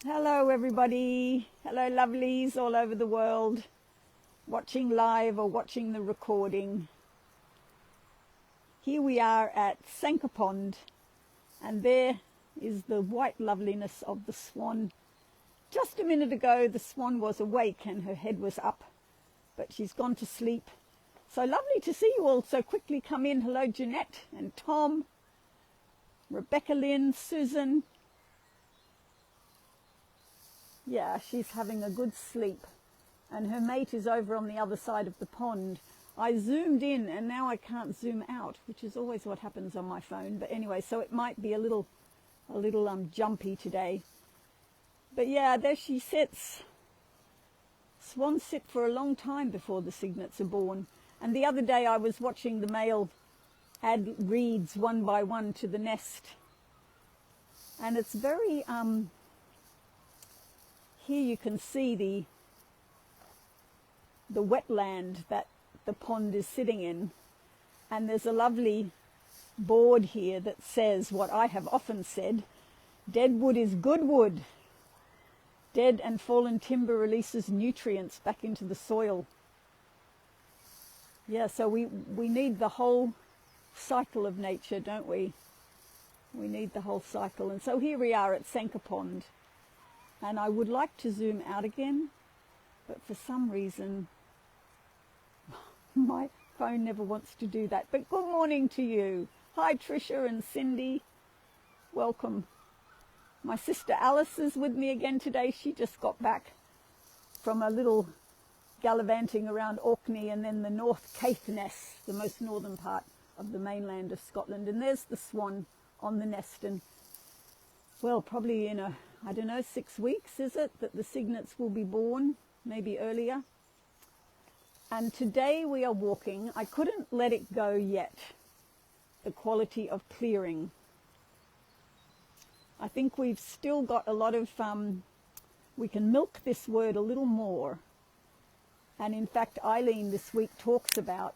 Hello everybody, hello lovelies all over the world, watching live or watching the recording. Here we are at Sanquhar Pond, and there is the white loveliness of the swan. Just a minute ago the swan was awake and her head was up, but she's gone to sleep. So lovely to see you all so quickly come in. Hello Jeanette and Tom, Rebecca Lynn, Susan. Yeah, she's having a good sleep, and her mate is over on the other side of the pond. I zoomed in and now I can't zoom out, which is always what happens on my phone. But anyway, so it might be a little jumpy today. But yeah, there she sits. Swans sit for a long time before the cygnets are born. And the other day I was watching the male add reeds one by one to the nest, and it's very here you can see the wetland that the pond is sitting in, and there's a lovely board here that says what I have often said: dead wood is good wood. Dead and fallen timber releases nutrients back into the soil. Yeah, so we need the whole cycle of nature, don't we? We need the whole cycle. And so here we are at Sanquhar Pond. And I would like to zoom out again, but for some reason my phone never wants to do that. But good morning to you. Hi Tricia and Cindy. Welcome. My sister Alice is with me again today. She just got back from a little gallivanting around Orkney and then the North Caithness, the most northern part of the mainland of Scotland. And there's the swan on the nest, and well, probably in I don't know, 6 weeks, is it, that the cygnets will be born, maybe earlier. And today we are walking. I couldn't let it go yet, the quality of clearing. I think we've still got a lot of, we can milk this word a little more. And in fact, Eileen this week talks about,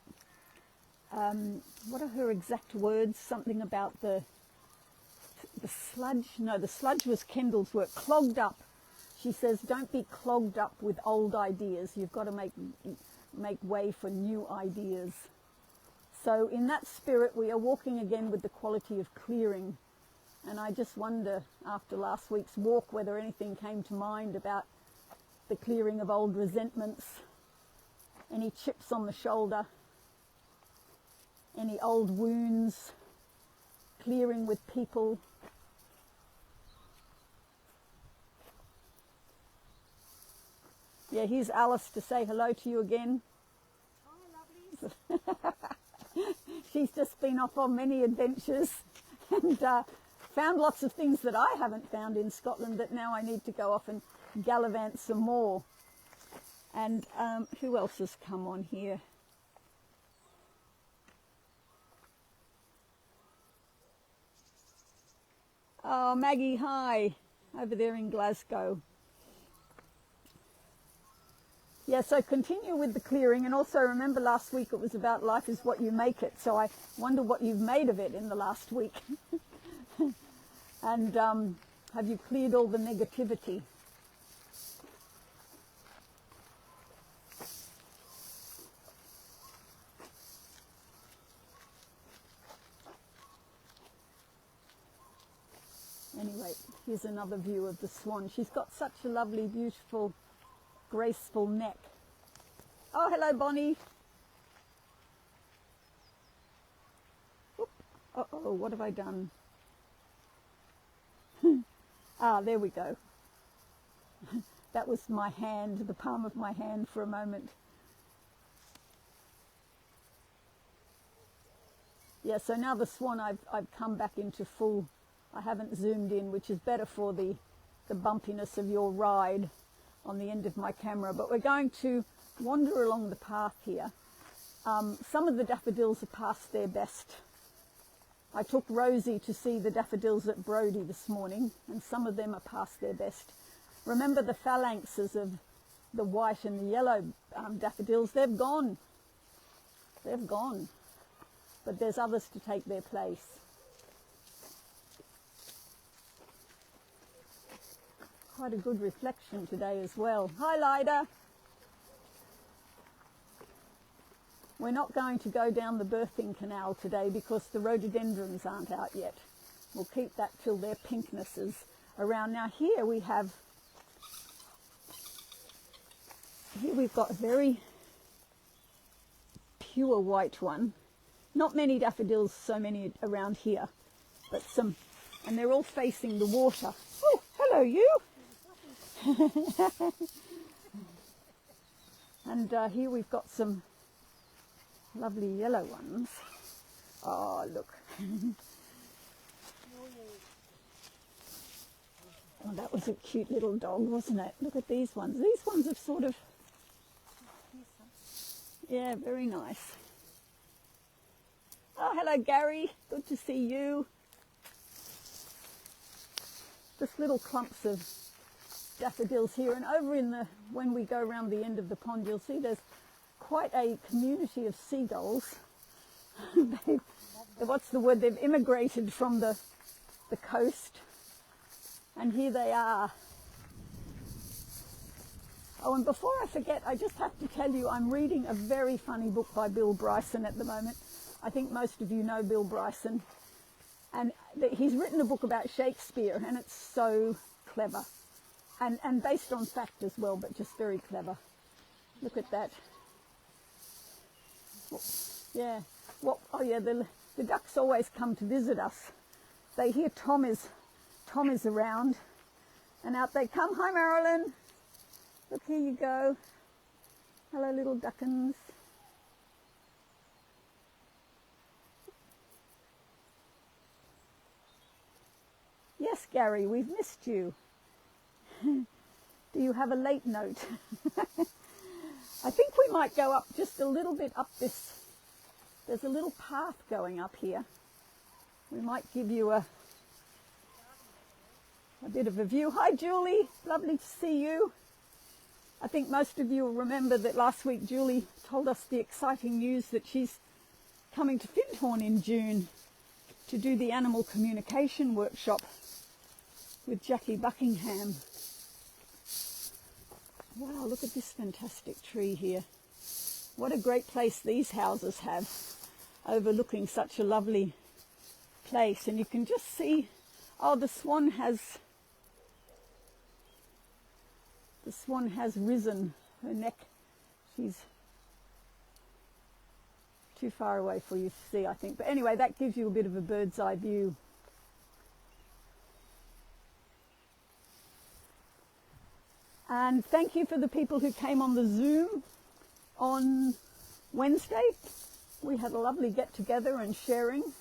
what are her exact words? Something about the sludge. No, the sludge was Kendall's work. Clogged up. She says, don't be clogged up with old ideas. You've got to make way for new ideas. So in that spirit, we are walking again with the quality of clearing. And I just wonder, after last week's walk, whether anything came to mind about the clearing of old resentments, any chips on the shoulder, any old wounds, clearing with people. Yeah, here's Alice to say hello to you again. Hi, lovelies. She's just been off on many adventures and found lots of things that I haven't found in Scotland that now I need to go off and gallivant some more. And who else has come on here? Oh, Maggie, hi, over there in Glasgow. Yeah, so continue with the clearing, and also remember last week it was about life is what you make it. So I wonder what you've made of it in the last week. And have you cleared all the negativity? Anyway, here's another view of the swan. She's got such a lovely, beautiful, graceful neck. Oh, hello, Bonnie. Whoop. Uh-oh, what have I done? There we go. That was my hand, the palm of my hand for a moment. Yeah, so now the swan, I've come back into full. I haven't zoomed in, which is better for the bumpiness of your ride on the end of my camera. But we're going to wander along the path here. Some of the daffodils are past their best. I took Rosie to see the daffodils at Brodie this morning, and some of them are past their best. Remember the phalanxes of the white and the yellow daffodils? They've gone. They've gone. But there's others to take their place. quite a good reflection today as well. Hi, Lyda. We're not going to go down the birthing canal today because the rhododendrons aren't out yet. We'll keep that till their pinknesses around. Now here we've got a very pure white one. Not many daffodils, so many around here, but some, and they're all facing the water. Oh, hello you. And here we've got some lovely yellow ones. Oh, look. Oh, that was a cute little dog, wasn't it? Look at these ones. These ones have sort of, yeah, very nice. Oh, hello, Gary. Good to see you. Just little clumps of daffodils here. And over in the, when we go around the end of the pond, you'll see there's quite a community of seagulls. What's the word? They've immigrated from the coast. And here they are. Oh, and before I forget, I just have to tell you, I'm reading a very funny book by Bill Bryson at the moment. I think most of you know Bill Bryson. And he's written a book about Shakespeare, and it's so clever. And based on fact as well, but just very clever. Look at that. Yeah. Well, oh yeah, the ducks always come to visit us. They hear Tom is around, and out they come. Hi, Marilyn. Look, here you go. Hello, little duckins. Yes, Gary, we've missed you. Do you have a late note? I think we might go up just a little bit up this. There's a little path going up here. We might give you a bit of a view. Hi, Julie. Lovely to see you. I think most of you will remember that last week Julie told us the exciting news that she's coming to Findhorn in June to do the animal communication workshop with Jackie Buckingham. Wow, look at this fantastic tree here. What a great place these houses have, overlooking such a lovely place. And you can just see, oh, the swan has risen. Her neck, she's too far away for you to see, I think. But anyway, that gives you a bit of a bird's eye view. And thank you for the people who came on the Zoom on Wednesday. We had a lovely get together and sharing.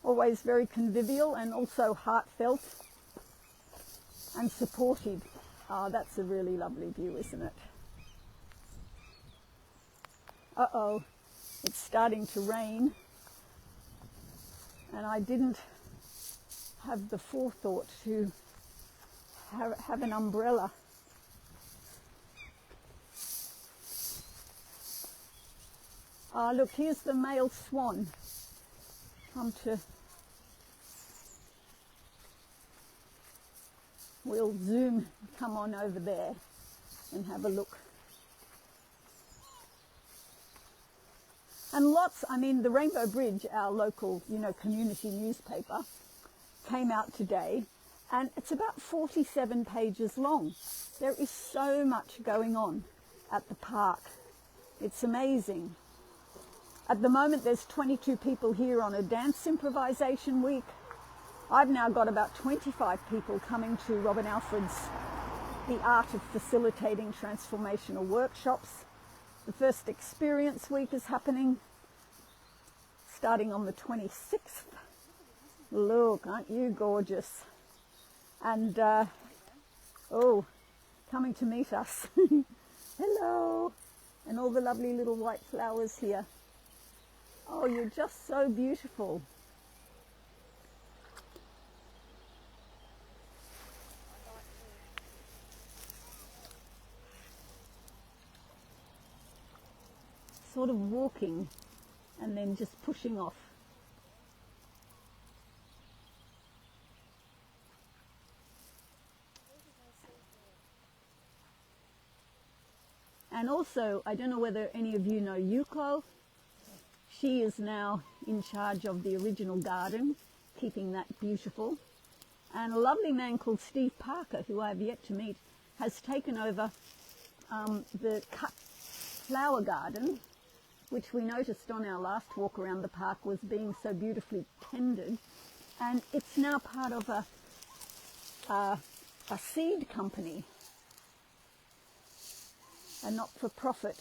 Always very convivial and also heartfelt and supportive. Ah, that's a really lovely view, isn't it? Uh-oh, it's starting to rain. And I didn't have the forethought to have an umbrella. Ah, look, here's the male swan. We'll zoom, come on over there and have a look. And lots, I mean, the Rainbow Bridge, our local, community newspaper, came out today, and it's about 47 pages long. There is so much going on at the park. It's amazing. At the moment, there's 22 people here on a dance improvisation week. I've now got about 25 people coming to Robin Alfred's The Art of Facilitating Transformational Workshops. The first experience week is happening, starting on the 26th. Look, aren't you gorgeous? And, coming to meet us. Hello. And all the lovely little white flowers here. Oh, you're just so beautiful. Sort of walking and then just pushing off. And also, I don't know whether any of you know Yuko. She is now in charge of the original garden, keeping that beautiful. And a lovely man called Steve Parker, who I have yet to meet, has taken over the cut flower garden, which we noticed on our last walk around the park was being so beautifully tended. And it's now part of a seed company, a not-for-profit.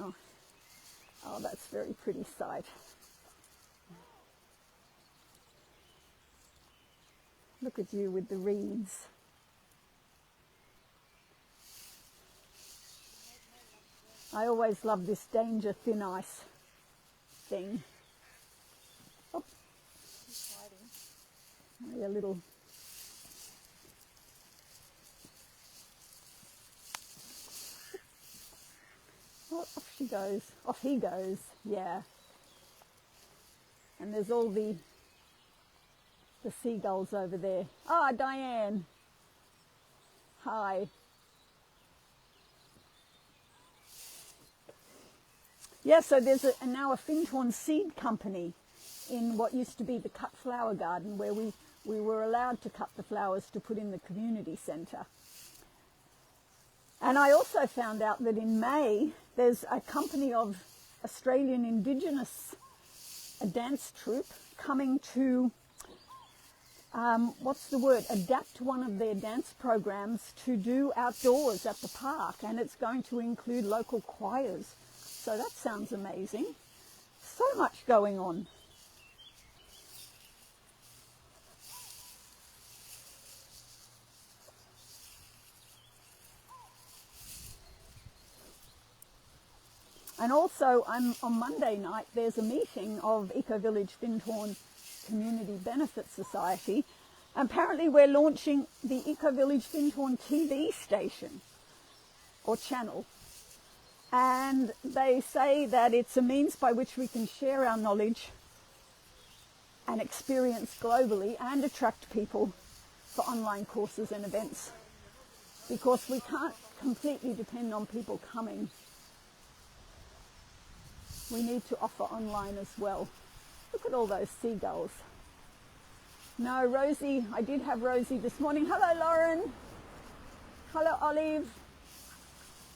Oh, that's a very pretty sight. Look at you with the reeds. I always love this danger thin ice thing. Oh, He's hiding. a little. Oh, off she goes. Off he goes. Yeah. And there's all the seagulls over there. Ah, Diane. Hi. Yeah, so there's now a Findhorn seed company in what used to be the cut flower garden, where we were allowed to cut the flowers to put in the community centre. And I also found out that in May there's a company of Australian Indigenous, a dance troupe, coming to, adapt one of their dance programs to do outdoors at the park, and it's going to include local choirs. So that sounds amazing. So much going on. And also, on Monday night, there's a meeting of Eco Village Findhorn Community Benefit Society. Apparently, we're launching the Eco Village Findhorn TV station or channel. And they say that it's a means by which we can share our knowledge and experience globally and attract people for online courses and events, because we can't completely depend on people coming. We need to offer online as well. Look at all those seagulls. No, Rosie, I did have Rosie this morning. Hello, Lauren. Hello, Olive.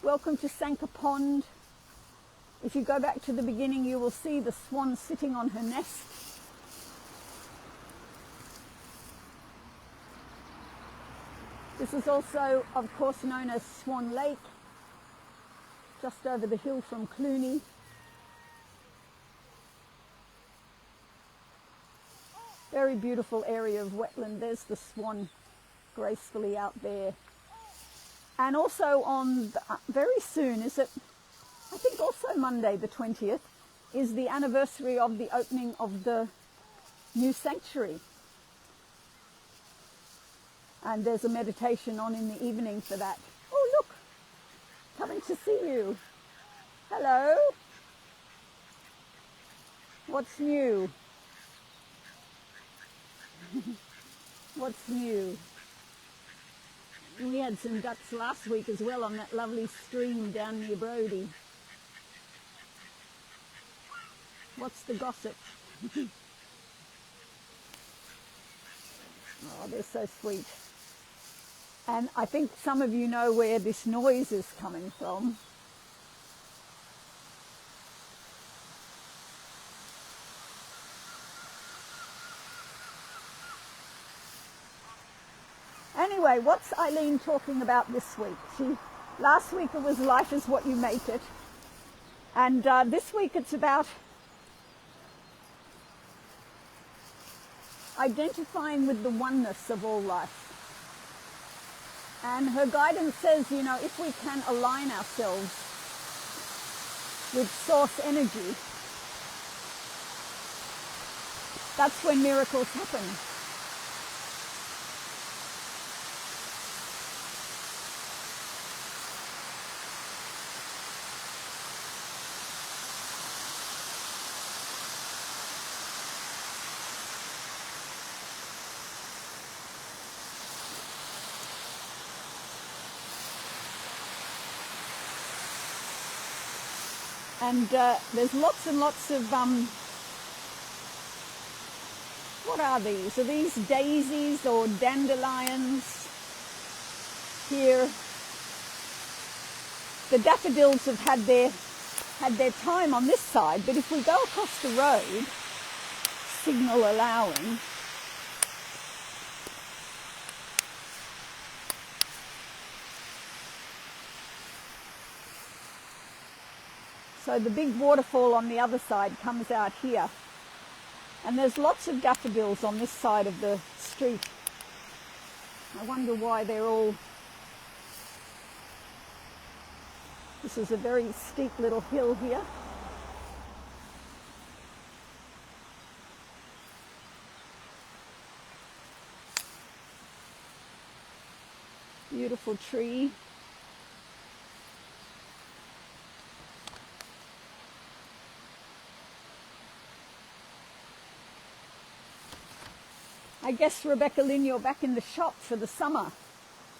Welcome to Sanquhar Pond. If you go back to the beginning, you will see the swan sitting on her nest. This is also, of course, known as Swan Lake, just over the hill from Cluny. Very beautiful area of wetland. There's the swan gracefully out there. And also on very soon, I think also Monday the 20th, is the anniversary of the opening of the new sanctuary. And there's a meditation on in the evening for that. Oh, look, coming to see you. Hello. What's new? What's new? We had some ducks last week as well on that lovely stream down near Brodie. What's the gossip? Oh, they're so sweet. And I think some of you know where this noise is coming from. Anyway, what's Eileen talking about this week? Last week it was life is what you make it. And this week it's about identifying with the oneness of all life. And her guidance says, you know, if we can align ourselves with source energy, that's when miracles happen. And there's lots and lots of, what are these? Are these daisies or dandelions here? The daffodils have had their time on this side, but if we go across the road, signal allowing, so the big waterfall on the other side comes out here. And there's lots of daffodils on this side of the street. I wonder why they're all... This is a very steep little hill here. Beautiful tree. I guess, Rebecca Lynn, you're back in the shop for the summer,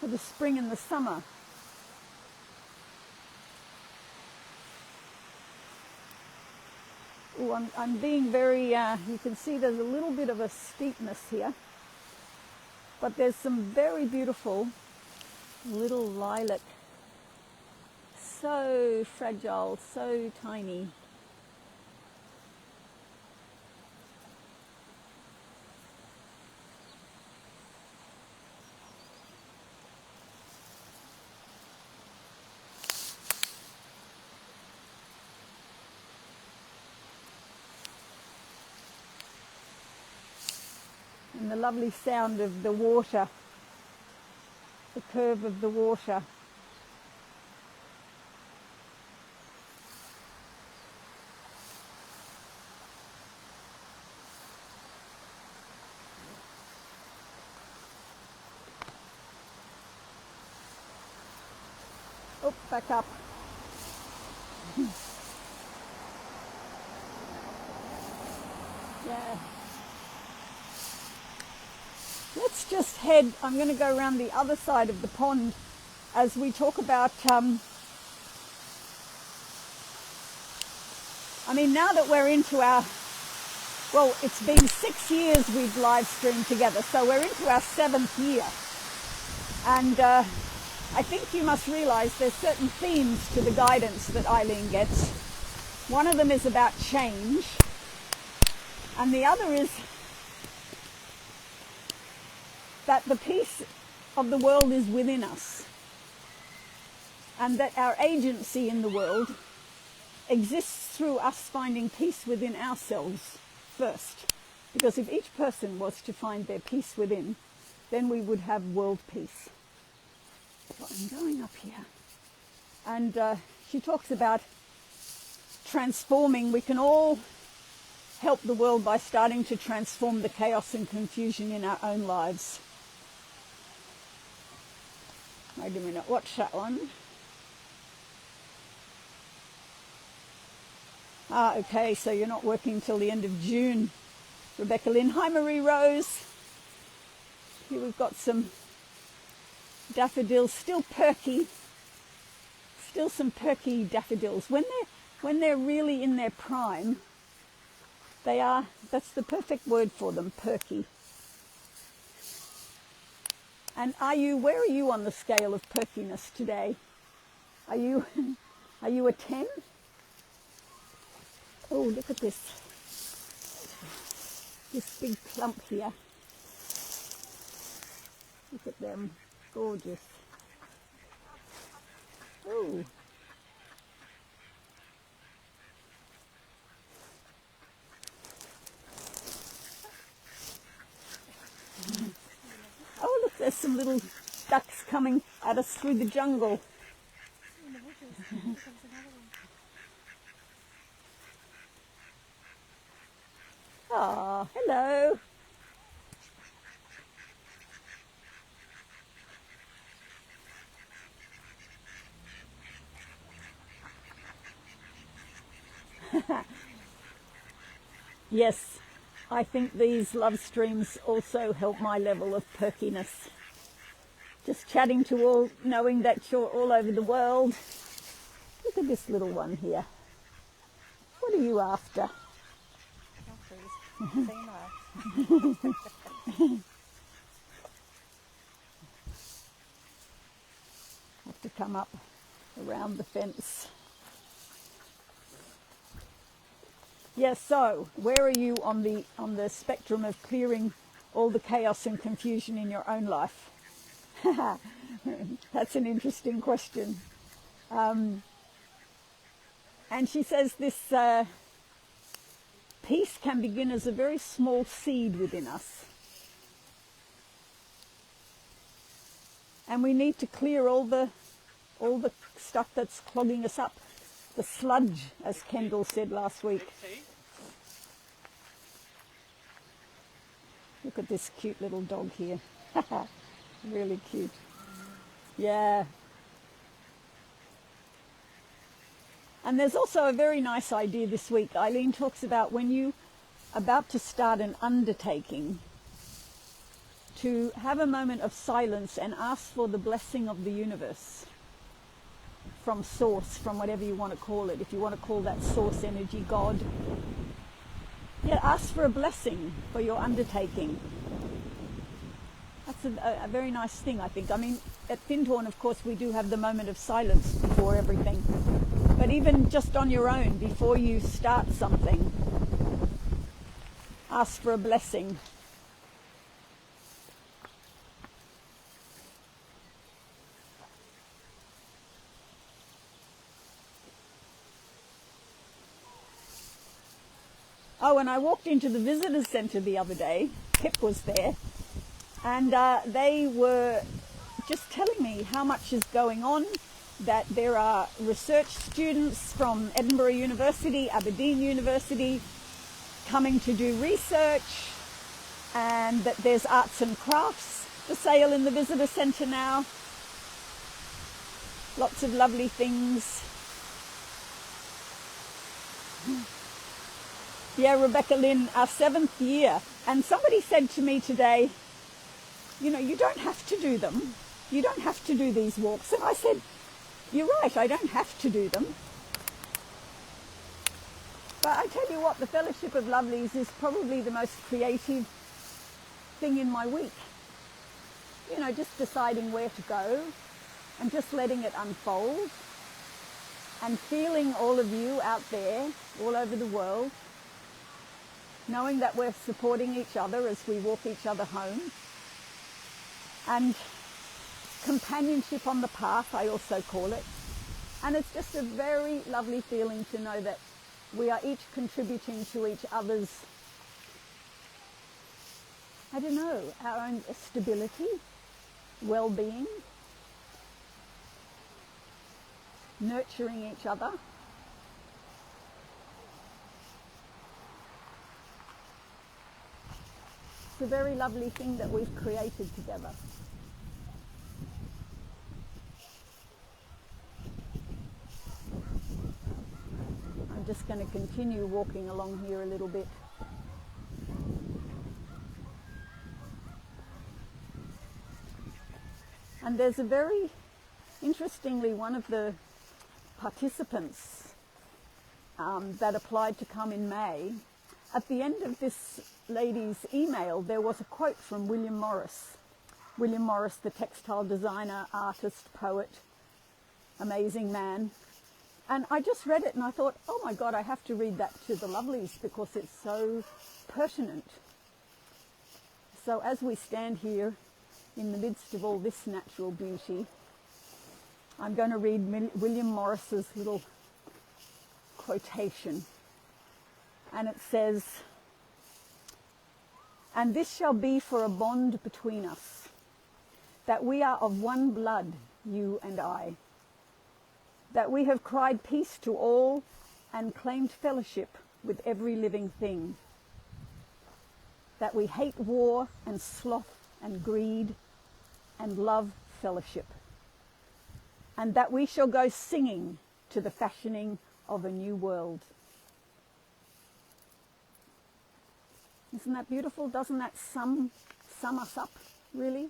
for the spring and the summer. Oh, I'm being very, you can see there's a little bit of a steepness here, but there's some very beautiful little lilac, so fragile, so tiny. And the lovely sound of the water, the curve of the water. Oh, back up. Yeah. Let's just head, I'm going to go around the other side of the pond as we talk about, I mean, now that we're into our, well, it's been 6 years we've live streamed together, so we're into our 7th year. And I think you must realize there's certain themes to the guidance that Eileen gets. One of them is about change, and the other is that the peace of the world is within us, and that our agency in the world exists through us finding peace within ourselves first. Because if each person was to find their peace within, then we would have world peace. So I'm going up here. And she talks about transforming. We can all help the world by starting to transform the chaos and confusion in our own lives. Wait a minute, watch that one. Ah, okay, so you're not working until the end of June. Rebecca Lynn. Hi, Marie Rose. Here we've got some daffodils, still perky. Still some perky daffodils. When they're really in their prime, they are, that's the perfect word for them, perky. And where are you on the scale of perkiness today? Are you a 10? Oh, look at this big clump here. Look at them, gorgeous. Oh. Oh, look, there's some little ducks coming at us through the jungle. Ah, hello. Yes, I think these love streams also help my level of perkiness. Just chatting to all, knowing that you're all over the world. Look at this little one here. What are you after? Have to come up around the fence. Yes, so where are you on the spectrum of clearing all the chaos and confusion in your own life? That's an interesting question. And she says this peace can begin as a very small seed within us. And we need to clear all the stuff that's clogging us up. The sludge, as Kendall said last week. Look at this cute little dog here. Really cute. Yeah. And there's also a very nice idea this week. Eileen talks about when you are about to start an undertaking, to have a moment of silence and ask for the blessing of the universe from source, from whatever you want to call it. If you want to call that source energy, God. Yeah, ask for a blessing for your undertaking. That's a very nice thing, I think. I mean, at Findhorn, of course, we do have the moment of silence before everything. But even just on your own, before you start something, ask for a blessing. Oh, and I walked into the visitor centre the other day. Pip was there. And they were just telling me how much is going on, that there are research students from Edinburgh University, Aberdeen University, coming to do research, and that there's arts and crafts for sale in the visitor centre now. Lots of lovely things. Yeah, Rebecca Lynn, our 7th year. And somebody said to me today, you know, you don't have to do them. You don't have to do these walks. And I said, you're right, I don't have to do them. But I tell you what, the Fellowship of Lovelies is probably the most creative thing in my week. You know, just deciding where to go and just letting it unfold and feeling all of you out there, all over the world, knowing that we're supporting each other as we walk each other home. And companionship on the path, I also call it. And it's just a very lovely feeling to know that we are each contributing to each other's, I don't know, our own stability, well-being, nurturing each other. It's a very lovely thing that we've created together. I'm just going to continue walking along here a little bit. And there's a very, interestingly, one of the participants that applied to come in May, at the end of this lady's email, there was a quote from William Morris. William Morris, the textile designer, artist, poet, amazing man. And I just read it and I thought, oh my God, I have to read that to the lovelies because it's so pertinent. So as we stand here in the midst of all this natural beauty, I'm going to read William Morris's little quotation. And it says, "And this shall be for a bond between us, that we are of one blood, you and I, that we have cried peace to all and claimed fellowship with every living thing, that we hate war and sloth and greed and love fellowship, and that we shall go singing to the fashioning of a new world." Isn't that beautiful? Doesn't that sum us up, really?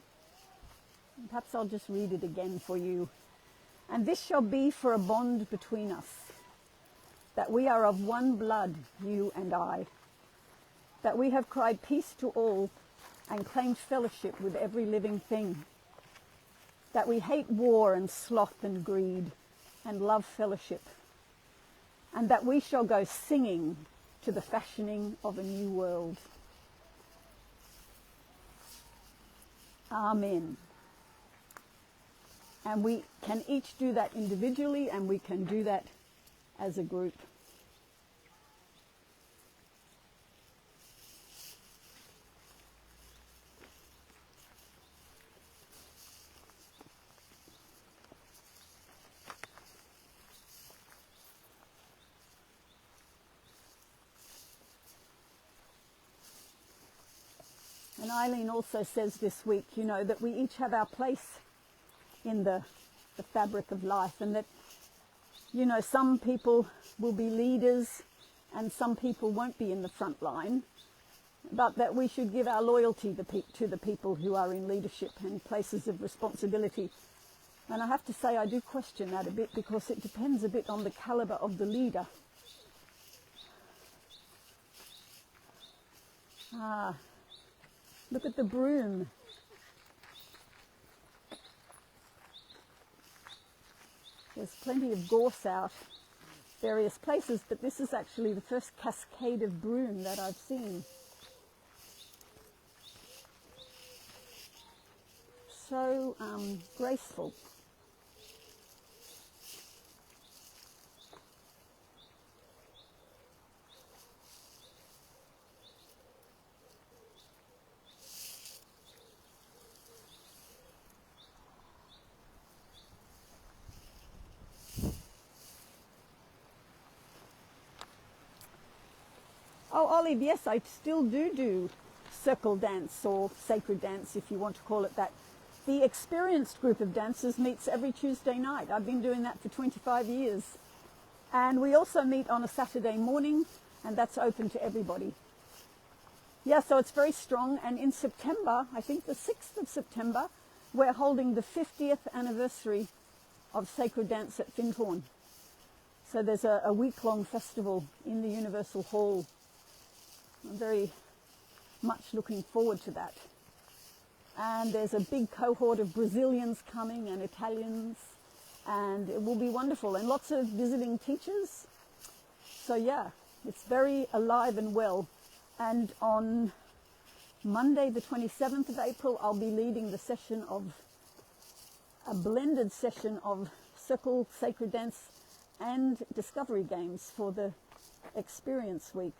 Perhaps I'll just read it again for you. "And this shall be for a bond between us, that we are of one blood, you and I, that we have cried peace to all and claimed fellowship with every living thing, that we hate war and sloth and greed and love fellowship, and that we shall go singing to the fashioning of a new world. Amen. And we can each do that individually, and we can do that as a group. And Eileen also says this week, you know, that we each have our place in the fabric of life, and that, you know, some people will be leaders and some people won't be in the front line, but that we should give our loyalty to the people who are in leadership and places of responsibility. And I have to say I do question that a bit, because it depends a bit on the caliber of the leader. Look at the broom. There's plenty of gorse out various places, but this is actually the first cascade of broom that I've seen. So graceful. Oh, Olive, yes, I still do circle dance, or sacred dance, if you want to call it that. The experienced group of dancers meets every Tuesday night. I've been doing that for 25 years. And we also meet on a Saturday morning, and that's open to everybody. Yeah, so it's very strong. And in September, I think the 6th of September, we're holding the 50th anniversary of Sacred Dance at Findhorn. So there's a week-long festival in the Universal Hall. I'm very much looking forward to that. And there's a big cohort of Brazilians coming, and Italians, and it will be wonderful, and lots of visiting teachers. So yeah, it's very alive and well. And on Monday the 27th of April, I'll be leading the session of a blended session of circle, sacred dance and discovery games for the Experience Week.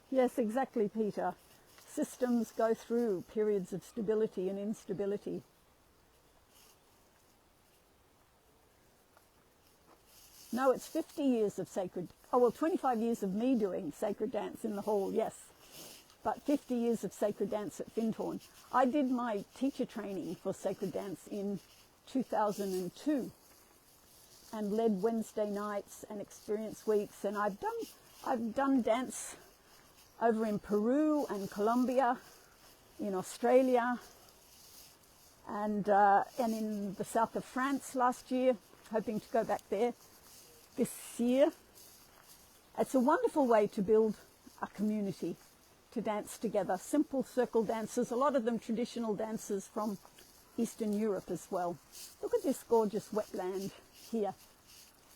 Yes, exactly, Peter. Systems go through periods of stability and instability. No, it's 50 years of sacred, 25 years of me doing sacred dance in the hall, yes. But 50 years of sacred dance at Findhorn. I did my teacher training for sacred dance in 2002 and led Wednesday nights and experience weeks. And I've done dance over in Peru and Colombia, in Australia, and in the south of France last year, hoping to go back there this year. It's a wonderful way to build a community, to dance together. Simple circle dances, a lot of them traditional dances from Eastern Europe as well. Look at this gorgeous wetland here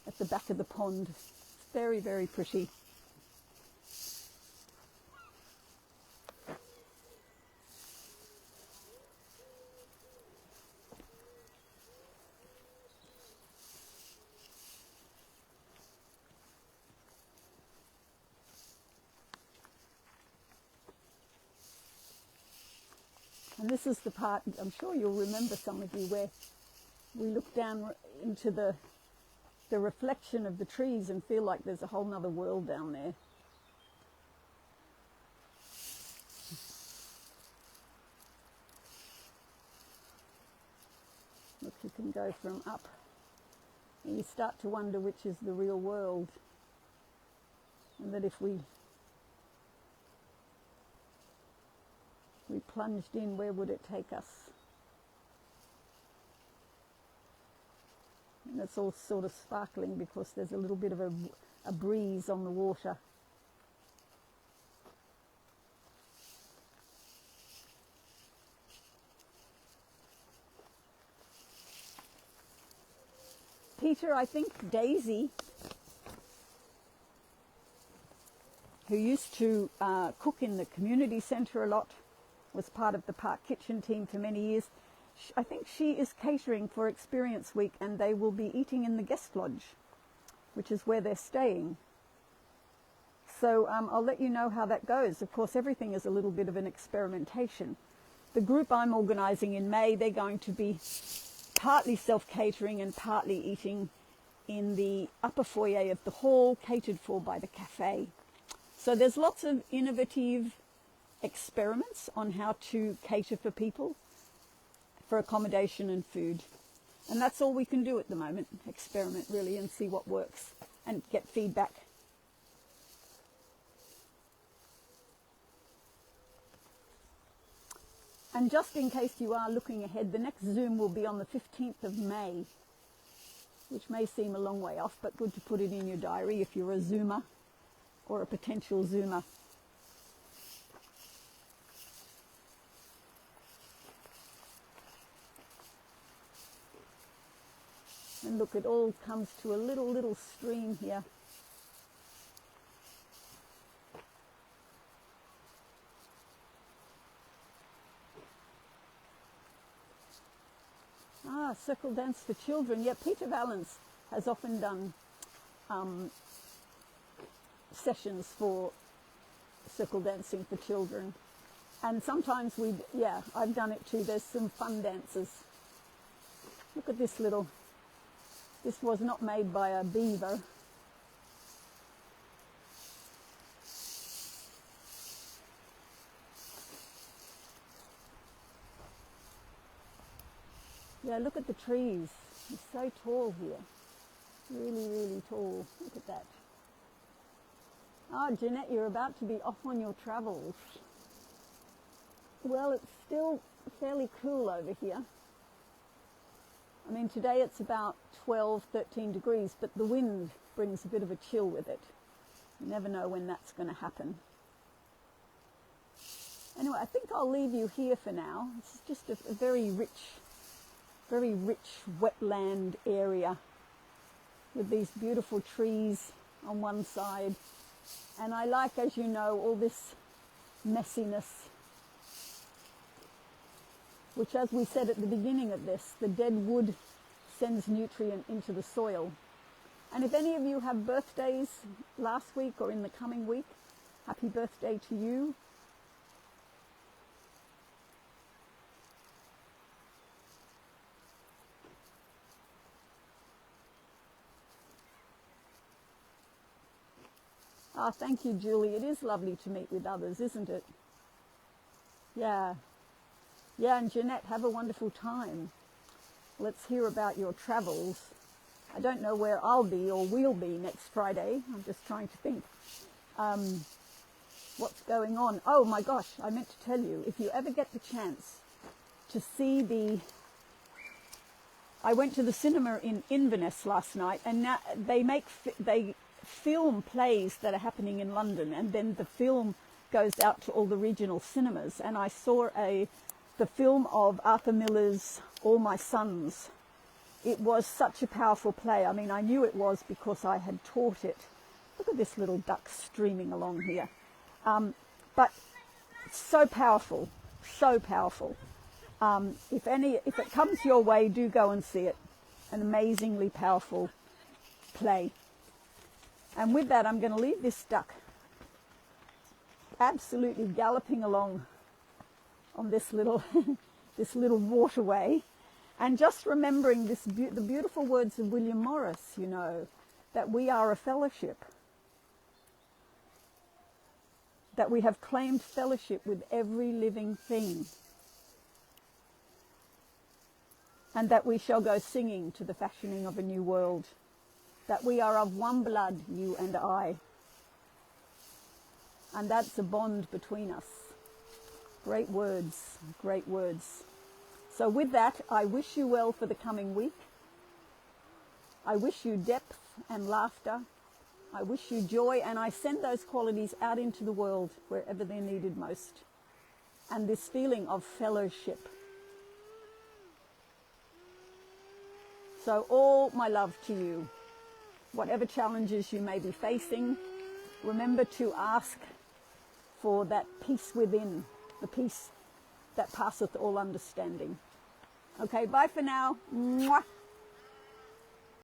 at the back of the pond. It's very, very pretty. And this is the part, I'm sure you'll remember, some of you, where we look down into the reflection of the trees and feel like there's a whole nother world down there. Look can go from up. And you start to wonder which is the real world. And that if we plunged in, where would it take us? And it's all sort of sparkling because there's a little bit of a breeze on the water. Peter, I think Daisy, who used to cook in the community centre a lot, was part of the park kitchen team for many years. I think she is catering for Experience Week, and they will be eating in the guest lodge, which is where they're staying. So I'll let you know how that goes. Of course, everything is a little bit of an experimentation. The group I'm organising in May, they're going to be partly self-catering and partly eating in the upper foyer of the hall, catered for by the cafe. So there's lots of innovative experiments on how to cater for people, for accommodation and food. And that's all we can do at the moment, experiment really and see what works and get feedback. And just in case you are looking ahead, the next Zoom will be on the 15th of May, which may seem a long way off, but good to put it in your diary if you're a Zoomer or a potential Zoomer. And look, it all comes to a little stream here. Ah, circle dance for children. Yeah, Peter Valance has often done sessions for circle dancing for children. And sometimes I've done it too. There's some fun dances. Look at this this was not made by a beaver. Yeah, look at the trees. It's so tall here. Really, really tall. Look at that. Oh, Jeanette, you're about to be off on your travels. Well, it's still fairly cool over here. I mean, today it's about 12, 13 degrees, but the wind brings a bit of a chill with it. You never know when that's going to happen. Anyway, I think I'll leave you here for now. It's just a very rich wetland area with these beautiful trees on one side. And I like, as you know, all this messiness, which, as we said at the beginning of this, the dead wood sends nutrient into the soil. And if any of you have birthdays last week or in the coming week, happy birthday to you. Ah, thank you, Julie. It is lovely to meet with others, isn't it? Yeah. Yeah, and Jeanette, have a wonderful time. Let's hear about your travels. I don't know where I'll be or we'll be next Friday. I'm just trying to think what's going on. Oh my gosh, I meant to tell you, if you ever get the chance to see I went to the cinema in Inverness last night, and now they film plays that are happening in London, and then the film goes out to all the regional cinemas. And I saw the film of Arthur Miller's All My Sons. It was such a powerful play. I mean, I knew it was because I had taught it. Look at this little duck streaming along here. But so powerful, so powerful. If it comes your way, do go and see it. An amazingly powerful play. And with that, I'm going to leave this duck absolutely galloping along on this little this little waterway, and just remembering the beautiful words of William Morris, you know, that we are a fellowship, that we have claimed fellowship with every living thing. and that we shall go singing to the fashioning of a new world, that we are of one blood, you and I, and that's a bond between us. Great words, great words. So with that, I wish you well for the coming week. I wish you depth and laughter. I wish you joy, and I send those qualities out into the world wherever they're needed most. And this feeling of fellowship. So all my love to you. Whatever challenges you may be facing, remember to ask for that peace within, the peace that passeth all understanding. Okay, bye for now. Mwah.